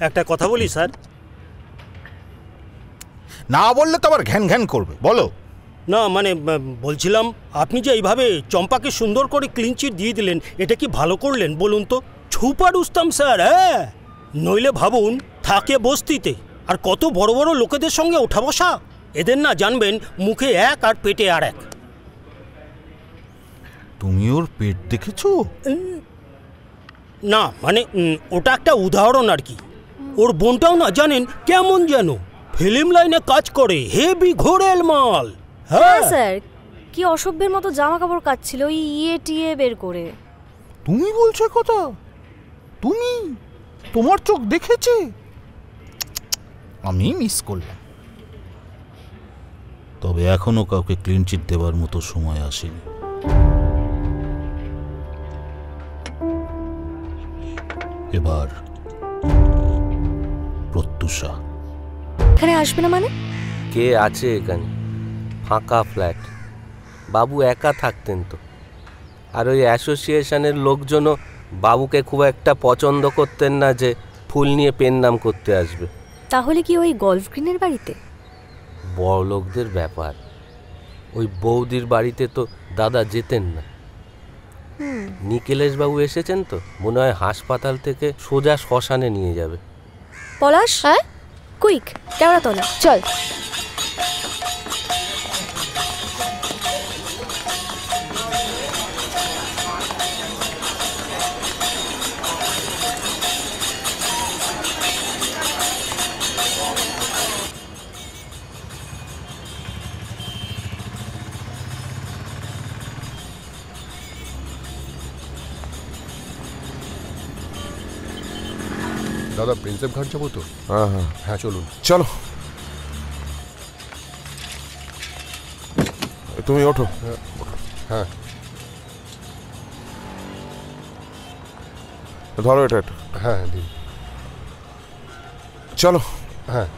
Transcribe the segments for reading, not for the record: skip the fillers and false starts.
একটা কথা বলি স্যার। না বললে তো আবার ঘ্যান ঘ্যান করবে, বলো। না মানে বলছিলাম, আপনি যে এইভাবে চম্পাকে সুন্দর করে ক্লিন চিট দিয়ে দিলেন, এটা কি ভালো করলেন বলুন তো? ছুপা রুস্তাম স্যার। হ্যাঁ, নইলে ভাবুন থাকে বস্তিতে আর কত বড় বড় লোকেদের সঙ্গে ওঠা বসা। এদের না জানবেন মুখে এক আর পেটে আর এক। তুমি ওর পেট দেখেছো? না মানে ওটা একটা উদাহরণ আর কি। ওর বোনটাও না জানেন কেমন যেন ফিল্ম লাইনে কাজ করে, হেভি ঘোরেল মাল। হ্যাঁ স্যার, কি অসভ্যের মতো জামা কাপড় কাচ্ছিল ওই ইয়ে টিয়ে বের করে। তুমি বলছো কথা? তুমি, তোমার চোখ দেখেছে? আমি মিস করলাম। তবে এখনো কাউকে ক্লিন চিট দেওয়ার মতো সময় আসেনি। এবার প্রত্যুষা। এখানে আসবে না মানে? কে আছে এখানে? ফাঁকা ফ্ল্যাট। বাবু একা থাকতেন তো। আর ওই অ্যাসোসিয়েশনের লোকজনও বাবুকে খুব একটা পছন্দ করতেন না যে ফুল নিয়ে পেন নাম করতে আসবে। তাহলে কি ওই গলফ গ্রিনের বাড়িতে? বড় লোকদের ব্যাপার। ওই বৌদির বাড়িতে তো দাদা যেতেন না। নিখিলেশ বাবু এসেছেন তো, মনে হয় হাসপাতাল থেকে সোজা শ্মশানে নিয়ে যাবে। পলাশ, হ্যাঁ কুইক কেওড়া তলা চল। দাদা প্রিন্সেপ ঘাট যাবো তো? হ্যাঁ হ্যাঁ হ্যাঁ চলুন। চলো, তুমি ওঠো। হ্যাঁ ধরো এটা একটু। হ্যাঁ দিন। চলো। হ্যাঁ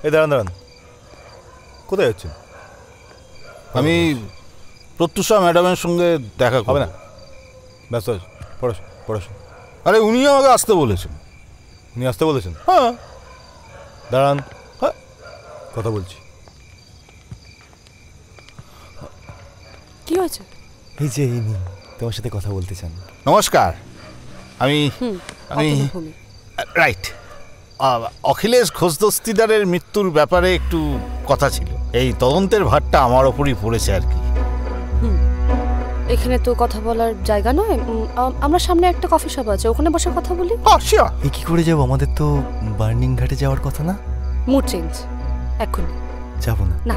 এই দাঁড়ান দাঁড়ান, কোথায় যাচ্ছেন? আমি প্রত্যুষা ম্যাডামের সঙ্গে দেখা হবে করব। না, ব্যস্ত আছে, পড়াশোনা পড়াশোনা। আরে উনিও আমাকে আসতে বলেছেন। উনি আসতে বলেছেন? হ্যাঁ। দাঁড়ান, হ্যাঁ কথা বলছি। কি হয়েছে? এই যে ইনি তোমার সাথে কথা বলতে চান। নমস্কার, আমি আমি অতনুভূমি। রাইট। অখিলেশ ঘোষ দস্তিদারের মৃত্যুর ব্যাপারে একটু কথা ছিল। এই তদন্তের ভারটা আমার ওপরই পড়েছে আর কি। এখানে তো কথা বলার জায়গা নয়। আমরা সামনে একটা কফি শপ আছে, ওখানে বসে কথা বলি। এ কি করে যাবো? আমাদের তো বার্নিং ঘাটে যাওয়ার কথা না? মুড চেঞ্জ এক্ষুনি যাবো না। না,